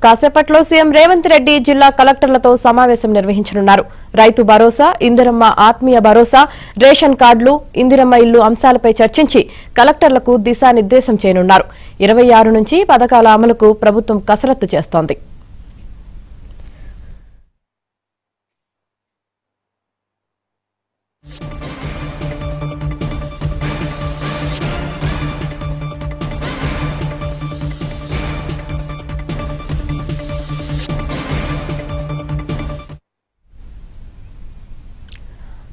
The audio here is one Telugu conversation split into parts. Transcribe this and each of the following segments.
కాసేపట్లో సీఎం రేవంత్ రెడ్డి జిల్లా కలెక్టర్లతో సమావేశం నిర్వహించనున్నారు. రైతు భరోసా, ఇందిరమ్మ ఆత్మీయ భరోసా, రేషన్ కార్డులు, ఇందిరమ్మ ఇల్లు అంశాలపై చర్చించి కలెక్టర్లకు దిశానిర్దేశం చేయనున్నారు. 26 నుంచి పథకాల అమలుకు ప్రభుత్వం కసరత్తు చేస్తోంది.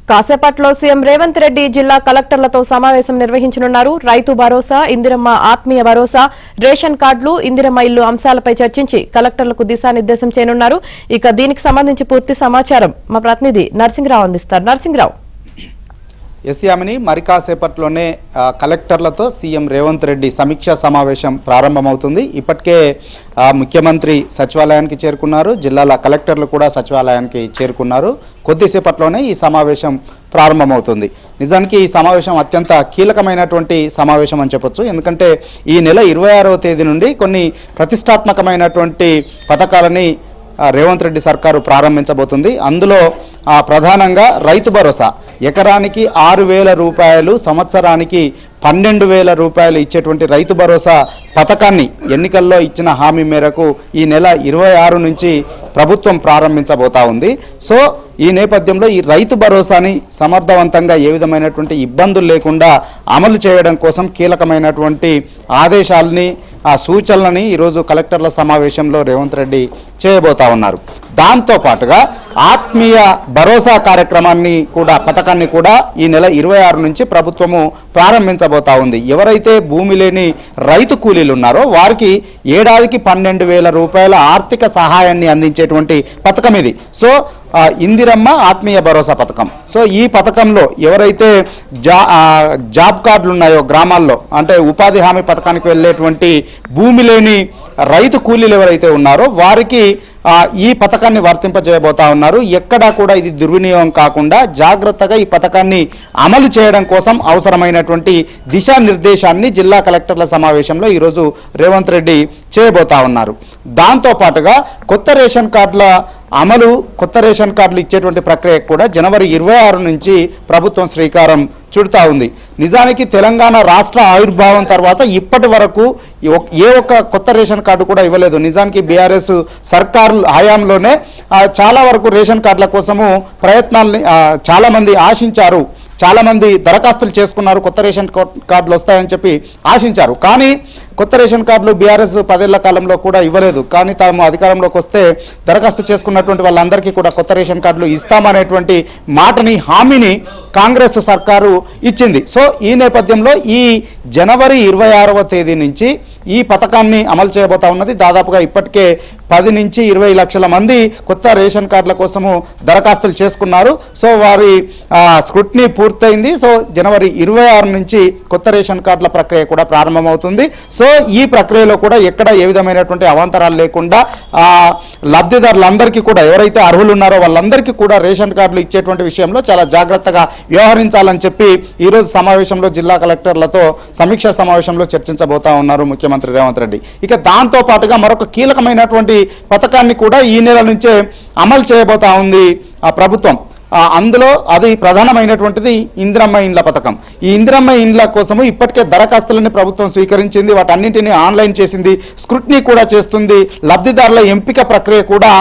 కాసేపట్లో సీఎం రేవంత్ రెడ్డి జిల్లా కలెక్టర్లతో సమావేశం నిర్వహించనున్నారు. రైతు భరోసా, ఇందిరమ్మ ఆత్మీయ భరోసా, రేషన్ కార్డులు, ఇందిరమ్మ ఇల్లు అంశాలపై చర్చించి కలెక్టర్లకు దిశానిర్దేశం చేయనున్నారు. ఇక దీనికి సంబంధించి పూర్తి సమాచారం మా ప్రతినిధి నర్సింగ్రావు అందిస్తారు. నర్సింగ్రావు. ఎస్యామిని మరి కాసేపట్లోనే కలెక్టర్లతో సీఎం రేవంత్ రెడ్డి సమీక్షా సమావేశం ప్రారంభమవుతుంది. ఇప్పటికే ముఖ్యమంత్రి సచివాలయానికి చేరుకున్నారు, జిల్లాల కలెక్టర్లు కూడా సచివాలయానికి చేరుకున్నారు. కొద్దిసేపట్లోనే ఈ సమావేశం ప్రారంభమవుతుంది. నిజానికి ఈ సమావేశం అత్యంత కీలకమైనటువంటి సమావేశం అని చెప్పొచ్చు. ఎందుకంటే ఈ నెల 26వ తేదీ నుండి కొన్ని ప్రతిష్టాత్మకమైనటువంటి పథకాలని రేవంత్ రెడ్డి సర్కారు ప్రారంభించబోతుంది. అందులో ప్రధానంగా రైతు భరోసా ఎకరానికి 6,000 రూపాయలు, సంవత్సరానికి 12,000 రూపాయలు ఇచ్చేటువంటి రైతు భరోసా పథకాన్ని ఎన్నికల్లో ఇచ్చిన హామీ మేరకు ఈ నెల 26 నుంచి ప్రభుత్వం ప్రారంభించబోతా ఉంది. సో ఈ నేపథ్యంలో ఈ రైతు భరోసాని సమర్థవంతంగా ఏ విధమైనటువంటి ఇబ్బందులు లేకుండా అమలు చేయడం కోసం కీలకమైనటువంటి ఆదేశాలని, ఆ సూచనలని ఈరోజు కలెక్టర్ల సమావేశంలో రేవంత్ రెడ్డి చేయబోతా ఉన్నారు. దాంతోపాటుగా ఆత్మీయ భరోసా కార్యక్రమాన్ని కూడా, పథకాన్ని కూడా ఈ నెల 26 నుంచి ప్రభుత్వము ప్రారంభించబోతా ఉంది. ఎవరైతే భూమి లేని రైతు కూలీలు ఉన్నారో వారికి ఏడాదికి 12,000 రూపాయల ఆర్థిక సహాయాన్ని అందించేటువంటి పథకం ఇది. సో ఇందిరమ్మ ఆత్మీయ భరోసా పథకం. సో ఈ పథకంలో ఎవరైతే జాబ్ కార్డులు ఉన్నాయో గ్రామాల్లో, అంటే ఉపాధి హామీ పథకానికి వెళ్ళేటువంటి భూమి లేని రైతు కూలీలు ఎవరైతే ఉన్నారో వారికి ఈ పథకాన్ని వర్తింపజేయబోతా ఉన్నారు. ఎక్కడా కూడా ఇది దుర్వినియోగం కాకుండా జాగ్రత్తగా ఈ పథకాన్ని అమలు చేయడం కోసం అవసరమైనటువంటి దిశానిర్దేశాన్ని జిల్లా కలెక్టర్ల సమావేశంలో ఈరోజు రేవంత్ రెడ్డి చేయబోతా ఉన్నారు. దాంతోపాటుగా కొత్త రేషన్ కార్డుల అమలు, కొత్త రేషన్ కార్డులు ఇచ్చేటువంటి ప్రక్రియ కూడా జనవరి 26 నుంచి ప్రభుత్వం శ్రీకారం చుడుతూ ఉంది. నిజానికి తెలంగాణ రాష్ట్ర ఆవిర్భావం తర్వాత ఇప్పటి వరకు ఏ ఒక్క కొత్త రేషన్ కార్డు కూడా ఇవ్వలేదు. నిజానికి బీఆర్ఎస్ సర్కారు హయాంలోనే చాలా వరకు రేషన్ కార్డుల కోసము ప్రయత్నాల్ని చాలామంది ఆశించారు, చాలామంది దరఖాస్తులు చేసుకున్నారు, కొత్త రేషన్ కార్డులు వస్తాయని చెప్పి ఆశించారు. కానీ కొత్త రేషన్ కార్డులు బీఆర్ఎస్ 10 ఏళ్ల కాలంలో కూడా ఇవ్వలేదు. కానీ తాము అధికారంలోకి వస్తే దరఖాస్తు చేసుకున్నటువంటి వాళ్ళందరికీ కూడా కొత్త రేషన్ కార్డులు ఇస్తామనేటువంటి మాటని, హామీని కాంగ్రెస్ సర్కారు ఇచ్చింది. సో ఈ నేపథ్యంలో ఈ జనవరి 26వ తేదీ నుంచి ఈ పథకాన్ని అమలు చేయబోతా ఉన్నది. దాదాపుగా ఇప్పటికే 10 నుంచి 20 లక్షల మంది కొత్త రేషన్ కార్డుల కోసము దరఖాస్తులు చేసుకున్నారు. సో వారి స్క్రూటినీ పూర్తయింది. సో జనవరి 26 నుంచి కొత్త రేషన్ కార్డుల ప్రక్రియ కూడా ప్రారంభమవుతుంది. సో ఈ ప్రక్రియలో కూడా ఎక్కడ ఏ విధమైనటువంటి అవాంతరాలు లేకుండా లబ్ధిదారులందరికీ కూడా, ఎవరైతే అర్హులు ఉన్నారో వాళ్ళందరికీ కూడా రేషన్ కార్డులు ఇచ్చేటువంటి విషయంలో చాలా జాగ్రత్తగా వ్యవహరించాలని చెప్పి ఈరోజు సమావేశంలో జిల్లా కలెక్టర్లతో సమీక్షా సమావేశంలో చర్చించబోతా ఉన్నారు ముఖ్యమంత్రి రేవంత్ రెడ్డి. ఇక దాంతో పాటుగా మరొక కీలకమైనటువంటి పథకాన్ని కూడా ఈ నెల నుంచే అమలు చేయబోతా ఉంది ప్రభుత్వం. అందులో అది ప్రధానమైనటువంటిది ఇందిరమ్మ ఇండ్ల పథకం. ఈ ఇందిరమ్మ ఇండ్ల కోసము ఇప్పటికే దరఖాస్తులని ప్రభుత్వం స్వీకరించింది, వాటన్నింటినీ ఆన్లైన్ చేసింది, స్క్రూటినీ కూడా చేస్తుంది. లబ్ధిదారుల ఎంపిక ప్రక్రియ కూడా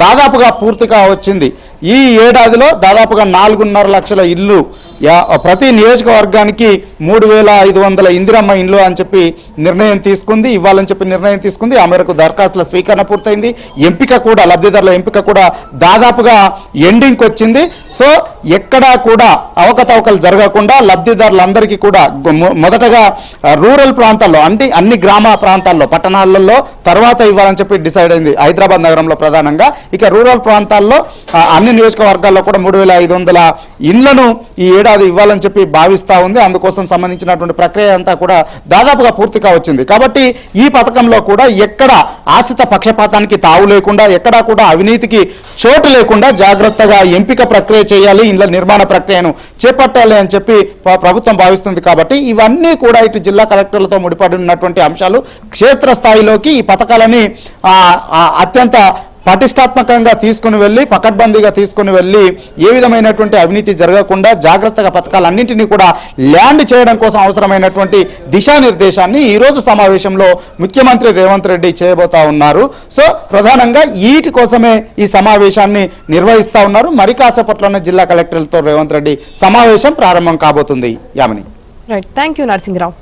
దాదాపుగా పూర్తిగా వచ్చింది. ఈ ఏడాదిలో దాదాపుగా 4.5 లక్షల ఇల్లు, ప్రతి నియోజకవర్గానికి 3,500 ఇందిరమ్మ ఇండ్లు అని చెప్పి నిర్ణయం తీసుకుంది, ఇవ్వాలని చెప్పి నిర్ణయం తీసుకుంది. ఆ మేరకు దరఖాస్తుల స్వీకరణ పూర్తయింది. ఎంపిక కూడా, లబ్ధిదారుల ఎంపిక కూడా దాదాపుగా ఎండింగ్కి వచ్చింది. సో ఎక్కడా కూడా అవకతవకలు జరగకుండా లబ్ధిదారులందరికీ కూడా మొదటగా రూరల్ ప్రాంతాల్లో, అంటే అన్ని గ్రామ ప్రాంతాల్లో, పట్టణాలలో తర్వాత ఇవ్వాలని చెప్పి డిసైడ్ అయింది హైదరాబాద్ నగరంలో ప్రధానంగా. ఇక రూరల్ ప్రాంతాల్లో అన్ని నియోజకవర్గాల్లో కూడా 3,500 ఇండ్లను ఈ ఏడాది ఇవ్వాలని చెప్పి భావిస్తూ ఉంది. అందుకోసం సంబంధించినటువంటి ప్రక్రియ అంతా కూడా దాదాపుగా పూర్తిగా వచ్చింది. కాబట్టి ఈ పథకంలో కూడా ఎక్కడ ఆశ్రిత పక్షపాతానికి తావు లేకుండా, ఎక్కడా కూడా అవినీతికి చోటు లేకుండా జాగ్రత్తగా ఎంపిక ప్రక్రియ చేయాలి, ఇండ్ల నిర్మాణ ప్రక్రియను చేపట్టాలి అని చెప్పి ప్రభుత్వం భావిస్తుంది. కాబట్టి ఇవన్నీ కూడా ఇటు జిల్లా కలెక్టర్లతో ముడిపడి ఉన్నటువంటి అంశాలు క్షేత్రస్థాయిలోకి ఈ పథకాలని అత్యంత పటిష్టాత్మకంగా తీసుకుని వెళ్ళి, పకడ్బందీగా తీసుకుని వెళ్ళి, ఏ విధమైనటువంటి అవినీతి జరగకుండా జాగ్రత్తగా పథకాలన్నింటినీ కూడా ల్యాండ్ చేయడం కోసం అవసరమైనటువంటి దిశానిర్దేశాన్ని ఈరోజు సమావేశంలో ముఖ్యమంత్రి రేవంత్ రెడ్డి చేయబోతా ఉన్నారు. సో ప్రధానంగా వీటి కోసమే ఈ సమావేశాన్ని నిర్వహిస్తూ ఉన్నారు. మరి కాసేపట్లోనే జిల్లా కలెక్టర్లతో రేవంత్ రెడ్డి సమావేశం ప్రారంభం కాబోతుంది. Yamini. Right, thank you Narasimharao.